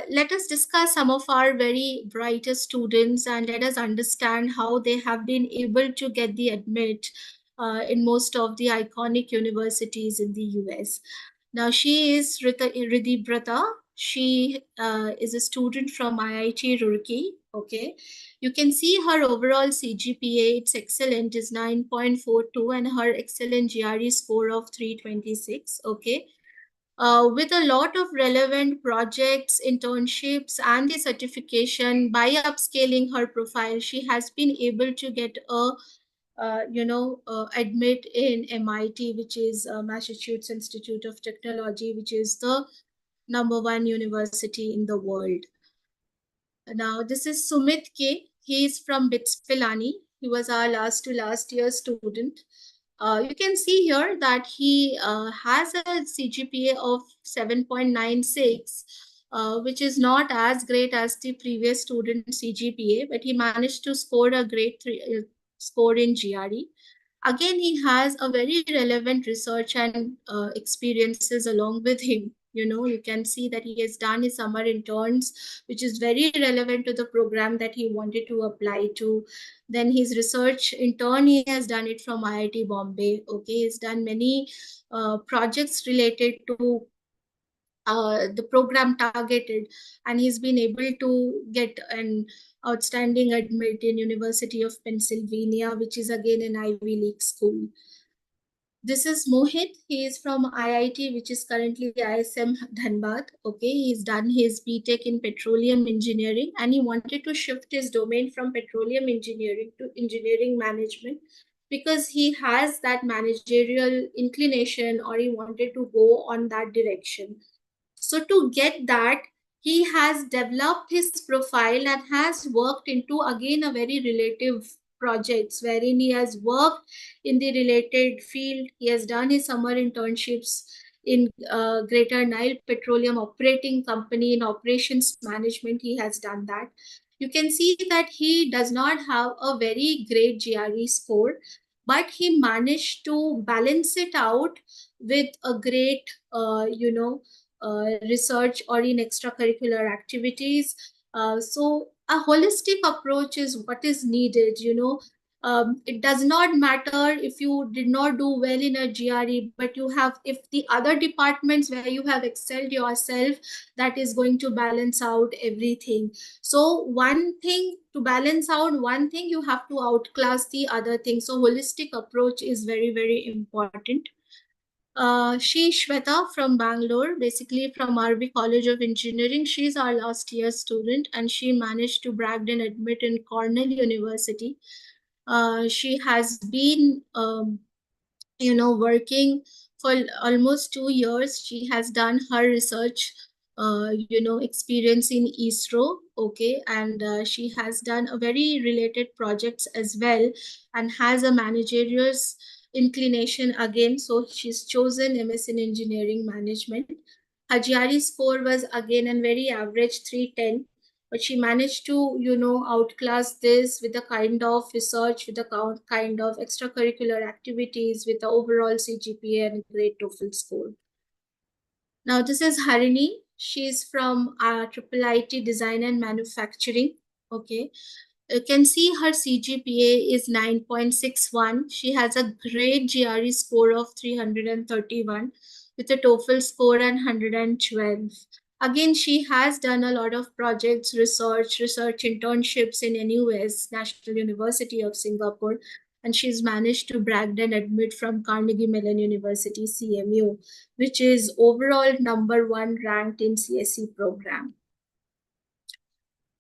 let us discuss some of our very brightest students, and let us understand how they have been able to get the admit in most of the iconic universities in the US. Now, she is Riddhi Brata. She is a student from IIT Roorkee. Okay, you can see her overall CGPA. It's excellent, is 9.42, and her excellent GRE score of 326. Okay, with a lot of relevant projects, internships, and the certification. By upscaling her profile, she has been able to get a admit in MIT, which is Massachusetts Institute of Technology, which is the #1 university in the world. Now, this is Sumit K. He is from BITS Pilani. He was our last to last year student. You can see here that he has a CGPA of 7.96, which is not as great as the previous student CGPA, but he managed to score a great score in GRE. Again, he has a very relevant research and experiences along with him. You can see that he has done his summer interns, which is very relevant to the program that he wanted to apply to. Then his research intern, he has done it from IIT Bombay. Okay, he's done many projects related to the program targeted, and he's been able to get an outstanding admit in University of Pennsylvania, which is again an Ivy League school. This is Mohit. He is from IIT, which is currently ISM Dhanbad. Okay, he's done his BTech in petroleum engineering, and he wanted to shift his domain from petroleum engineering to engineering management, because he has that managerial inclination, or he wanted to go on that direction. So to get that, he has developed his profile and has worked into again a very relative projects, wherein he has worked in the related field. He has done his summer internships in Greater Nile Petroleum Operating Company in operations management. He has done that. You can see that he does not have a very great GRE score, but he managed to balance it out with a great, research or in extracurricular activities. So a holistic approach is what is needed. It does not matter if you did not do well in a GRE, but you have, if the other departments where you have excelled yourself, that is going to balance out everything. So one thing to balance out, one thing you have to outclass the other thing. So holistic approach is very, very important. She Shweta from Bangalore, basically from RV College of Engineering. She's our last year student, and she managed to brag and admit in Cornell University. She has been, working for almost 2 years. She has done her research, experience in ISRO. Okay, and she has done a very related projects as well, and has a managerial inclination again. So she's chosen MS in engineering management. Her GRE score was again a very average 310, but she managed to outclass this with the kind of research, with the kind of extracurricular activities, with the overall CGPA and great TOEFL score. Now this is Harini. She's from Triple IT Design and Manufacturing. Okay, you can see her CGPA is 9.61. She has a great GRE score of 331 with a TOEFL score and 112. Again, she has done a lot of projects, research internships in NUS, National University of Singapore, and she's managed to brag and admit from Carnegie Mellon University, CMU, which is overall #1 ranked in CSE program.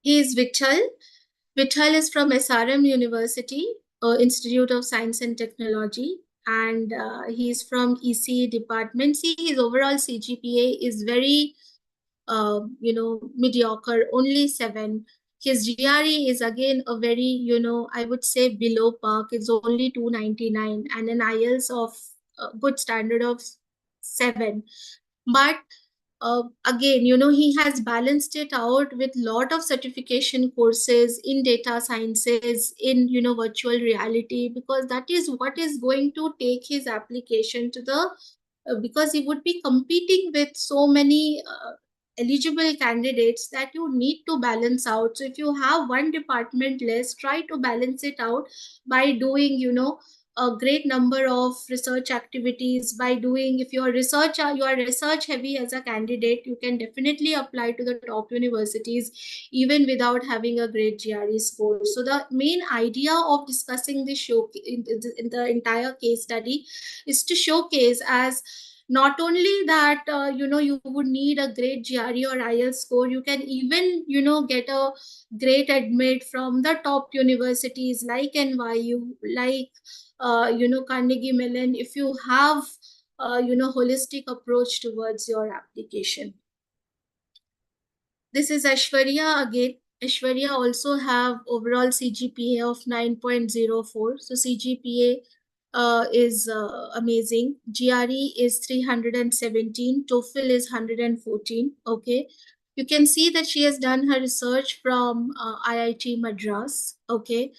He is Vithal. Vithal is from SRM University, Institute of Science and Technology, and he's from ECE department. See, his overall CGPA is very mediocre, only 7. His GRE is again a very, I would say below par. It's only 299 and an IELTS of a good standard of 7. But again, he has balanced it out with lot of certification courses in data sciences, in, virtual reality, because that is what is going to take his application to the, because he would be competing with so many eligible candidates that you need to balance out. So if you have one department less, try to balance it out by doing, a great number of research activities. By doing, if you are research heavy as a candidate, you can definitely apply to the top universities even without having a great GRE score. So the main idea of discussing this show in the entire case study is to showcase as not only that you would need a great GRE or IELTS score, you can even get a great admit from the top universities like NYU, like Carnegie Mellon, if you have holistic approach towards your application. This is Aishwarya again. Aishwarya also have overall CGPA of 9.04. So CGPA is amazing. GRE is 317. TOEFL is 114. Okay. You can see that she has done her research from IIT Madras. Okay.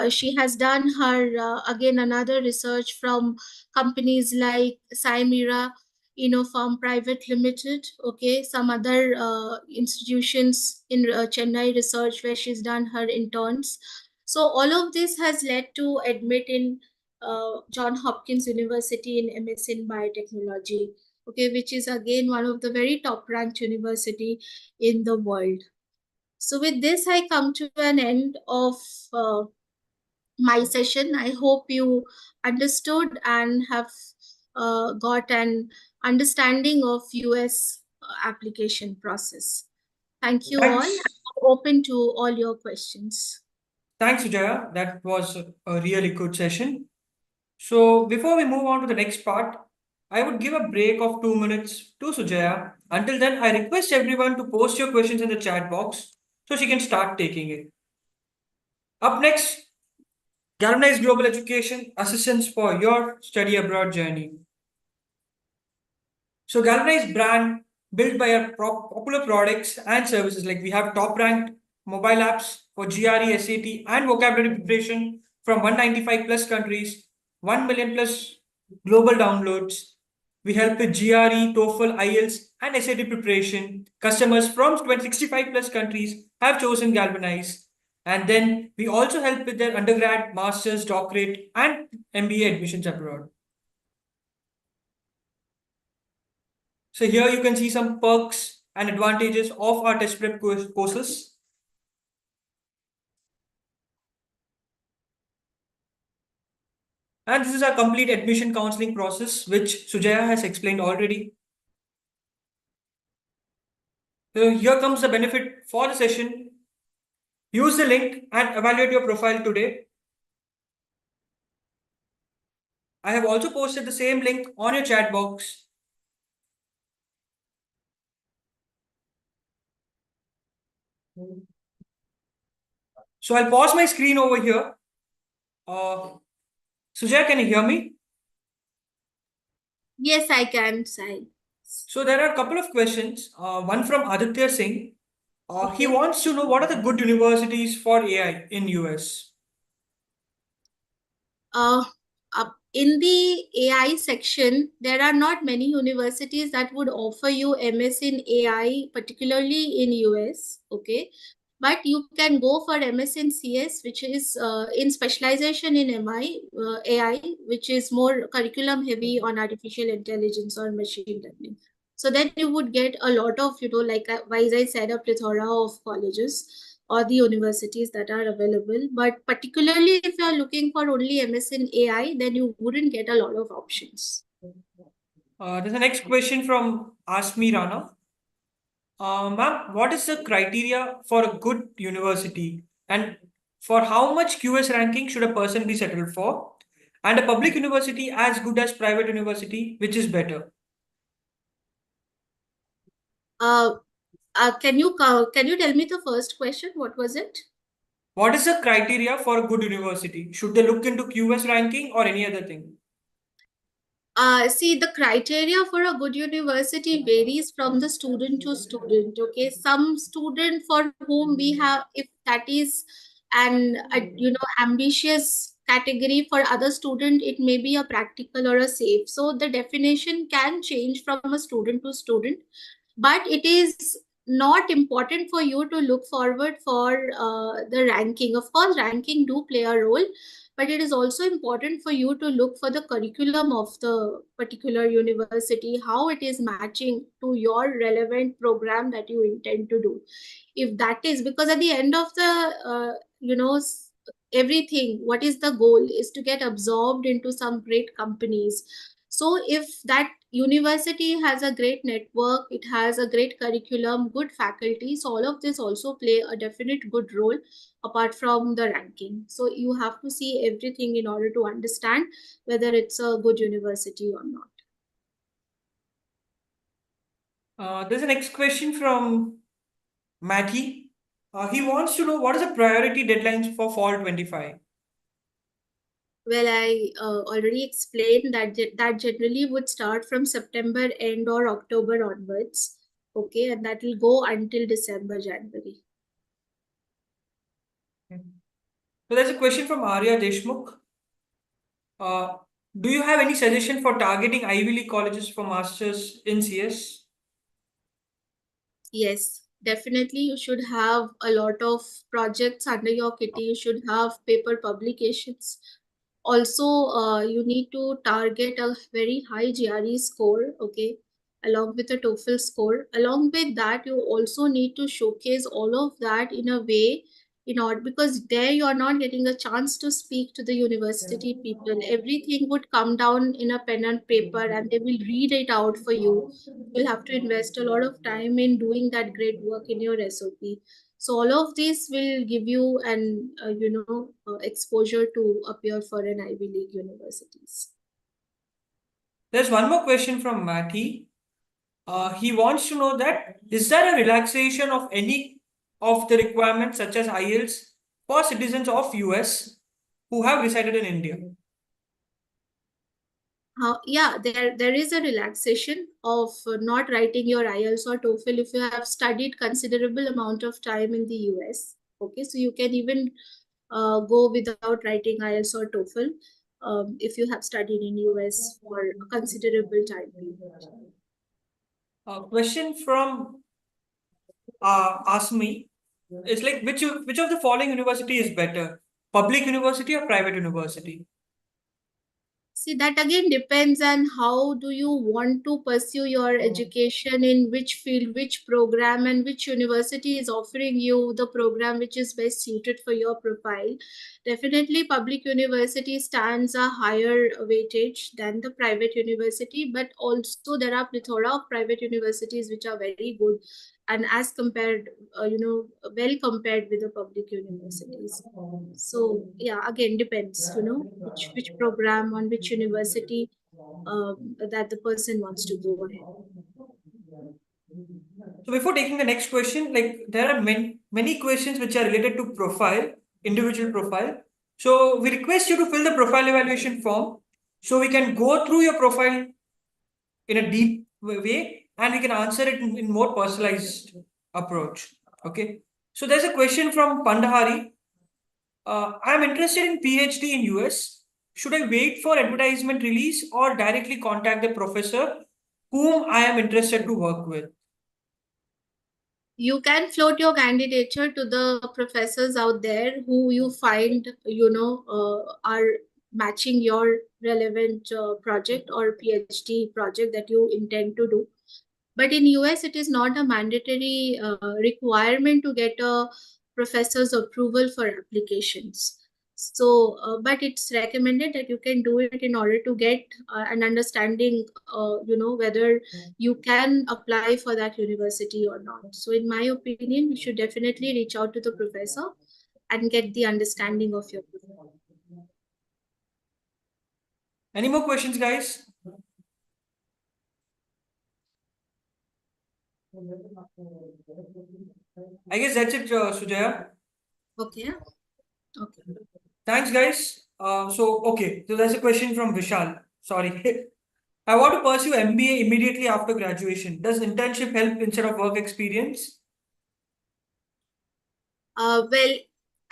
She has done her, again, another research from companies like Saimira Farm Private Limited, okay, some other institutions in Chennai research where she's done her interns. So all of this has led to admit in John Hopkins University in MS in Biotechnology, okay, which is again one of the very top ranked university in the world. So with this, I come to an end of my session. I hope you understood and have got an understanding of US application process. Thank you all. Thanks. I'm open to all your questions. Thanks, Sujaya. That was a really good session. So before we move on to the next part, I would give a break of 2 minutes to Sujaya. Until then, I request everyone to post your questions in the chat box so she can start taking it. Up next, Galvanize Global Education assistance for your study abroad journey. So Galvanize brand built by our popular products and services, like we have top ranked mobile apps for GRE, SAT and vocabulary preparation from 195 plus countries, 1 million plus global downloads. We help with GRE, TOEFL, IELTS and SAT preparation. Customers from 65 plus countries have chosen Galvanize. And then we also help with their undergrad, master's, doctorate and M.B.A admissions abroad. So here you can see some perks and advantages of our test prep courses. And this is our complete admission counseling process, which Sujaya has explained already. So here comes the benefit for the session. Use the link and evaluate your profile today. I have also posted the same link on your chat box. So I'll pause my screen over here. Sujaya, can you hear me? Yes, I can, Sai. So there are a couple of questions. One from Aditya Singh. He wants to know what are the good universities for AI in US. Uh, in the AI section, there are not many universities that would offer you MS in AI, particularly in US. Okay. But you can go for MS in CS, which is in specialization in AI, which is more curriculum heavy on artificial intelligence or machine learning. So then you would get a lot of, like as I said, a plethora of colleges or the universities that are available. But particularly if you are looking for only MS in AI, then you wouldn't get a lot of options. There's a next question from Asmi Rana. Ma'am, what is the criteria for a good university, and for how much QS ranking should a person be settled for? And a public university as good as private university, which is better? Uh, can you tell me the first question? What was it? What is the criteria for a good university? Should they look into QS ranking or any other thing? See, the criteria for a good university varies from the student to student. Okay, some student for whom we have, if that is an ambitious category, for other student it may be a practical or a safe. So the definition can change from a student to student, but it is not important for you to look forward for the ranking. Of course, ranking do play a role, but it is also important for you to look for the curriculum of the particular university, how it is matching to your relevant program that you intend to do. If that is, because at the end of the everything, what is the goal is to get absorbed into some great companies. So if that university has a great network, it has a great curriculum, good faculty, so all of this also play a definite good role apart from the ranking. So you have to see everything in order to understand whether it's a good university or not. There's a next question from Matty. He wants to know what is the priority deadlines for fall 25? Well, I already explained that that generally would start from September end or October onwards. Okay, and that will go until December, January. So there's a question from Arya Deshmukh. Uh, do you have any suggestion for targeting Ivy League colleges for masters in CS? Yes, definitely. You should have a lot of projects under your kitty. You should have paper publications. Also, you need to target a very high GRE score, okay, along with a TOEFL score. Along with that, you also need to showcase all of that in a way, in order, because there you are not getting a chance to speak to the university people. Everything would come down in a pen and paper, and they will read it out for you. You'll have to invest a lot of time in doing that great work in your SOP. So all of this will give you an exposure to appear for an Ivy League universities. There's one more question from Matty. He wants to know that is there a relaxation of any of the requirements such as IELTS for citizens of US who have resided in India? Yeah, there is a relaxation of not writing your IELTS or TOEFL if you have studied considerable amount of time in the US. Okay, so you can even go without writing IELTS or TOEFL if you have studied in US for a considerable time period. Question from Asmi is like which of the following university is better, public university or private university? See, that again depends on how do you want to pursue your education, in which field, which program, and which university is offering you the program which is best suited for your profile. Definitely, public university stands a higher weightage than the private university, but also there are plethora of private universities which are very good and as compared, well compared with the public universities. So yeah, again depends, which program on which university that the person wants to go ahead. So before taking the next question, like there are many questions which are related to profile, individual profile. So we request you to fill the profile evaluation form so we can go through your profile in a deep way and we can answer it in more personalized approach. Okay. So there's a question from Pandahari. I'm interested in PhD in US. Should I wait for advertisement release or directly contact the professor whom I am interested to work with? You can float your candidature to the professors out there who you find, are matching your relevant project or PhD project that you intend to do. But in US, it is not a mandatory requirement to get a professor's approval for applications. So, but it's recommended that you can do it in order to get an understanding, whether you can apply for that university or not. So, in my opinion, you should definitely reach out to the professor and get the understanding of your profile. Any more questions, guys? I guess that's it, Sujaya. Okay. Okay. Thanks, guys. So there's a question from Vishal. Sorry. I want to pursue MBA immediately after graduation. Does internship help instead of work experience? Well,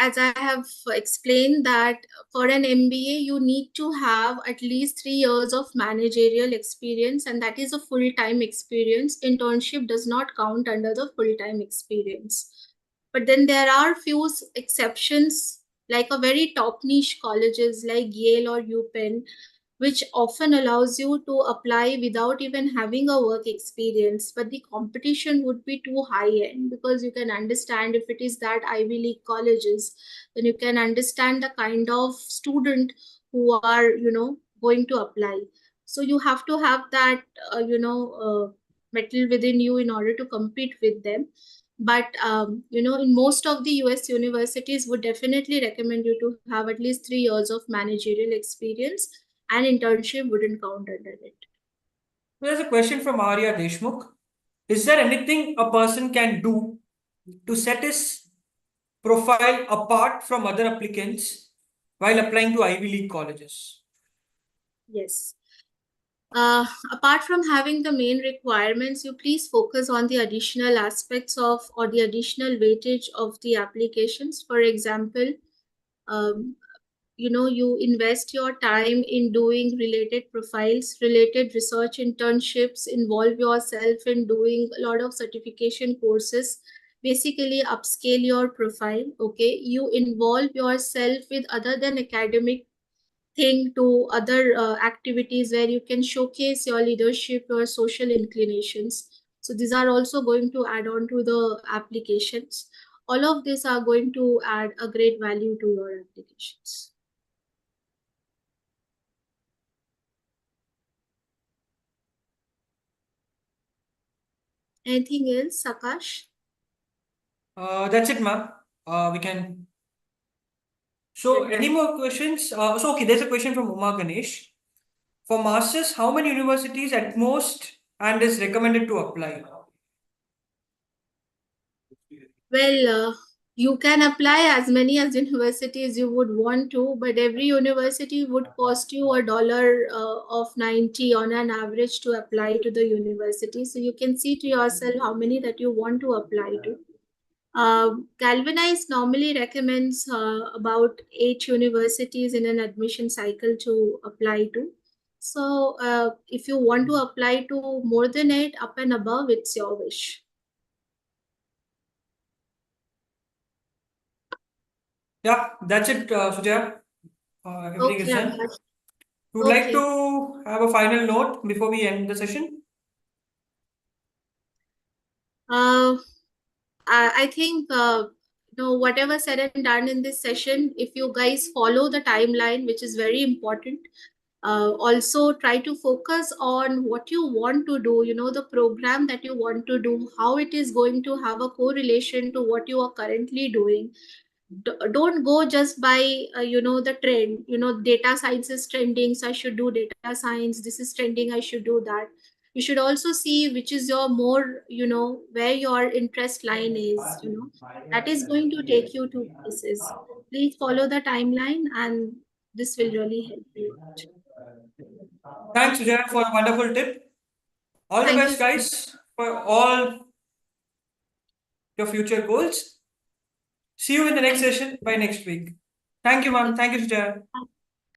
as I have explained that for an MBA, you need to have at least 3 years of managerial experience, and that is a full-time experience. Internship does not count under the full-time experience. But then there are few exceptions, like a very top niche colleges like Yale or UPenn, which often allows you to apply without even having a work experience. But the competition would be too high end, because you can understand, if it is that Ivy League colleges, then you can understand the kind of student who are, going to apply. So you have to have that, metal within you in order to compete with them. But in most of the US universities would definitely recommend you to have at least 3 years of managerial experience, and internship wouldn't count under it. There's a question from Arya Deshmukh. Is there anything a person can do to set his profile apart from other applicants while applying to Ivy League colleges? Yes. Apart from having the main requirements, you please focus on the additional aspects of, or the additional weightage of the applications. For example, um, you invest your time in doing related profiles, related research internships, involve yourself in doing a lot of certification courses, basically upscale your profile. Okay, you involve yourself with other than academic thing to other activities where you can showcase your leadership, your social inclinations. So these are also going to add on to the applications. All of these are going to add a great value to your applications. Anything else, Akash? That's it, ma'am. We can. So, any more questions? There's a question from Uma Ganesh. For masters, how many universities at most and is recommended to apply? Well, you can apply as many as universities you would want to, but every university would cost you $1 of 90 on an average to apply to the university. So you can see to yourself how many that you want to apply to. Galvanize normally recommends about 8 universities in an admission cycle to apply to. So if you want to apply to more than 8, up and above, it's your wish. Yeah, that's it, Sujaya. Everything is Okay, done. Akash. We would like Okay. to have a final note before we end the session. Uh, I think whatever said and done in this session, if you guys follow the timeline, which is very important, also try to focus on what you want to do, the program that you want to do, how it is going to have a correlation to what you are currently doing. Don't go just by the trend. Data science is trending, so I should do data science. This is trending, I should do that. You should also see which is your more, where your interest line is. That is going to take you to places. Please follow the timeline, and this will really help you out. Thanks, Sujaya, for a wonderful tip. All the Thank you best, so much. guys, for all your future goals. See you in the next session by next week. Thank you, ma'am. Thank you, Sujaya.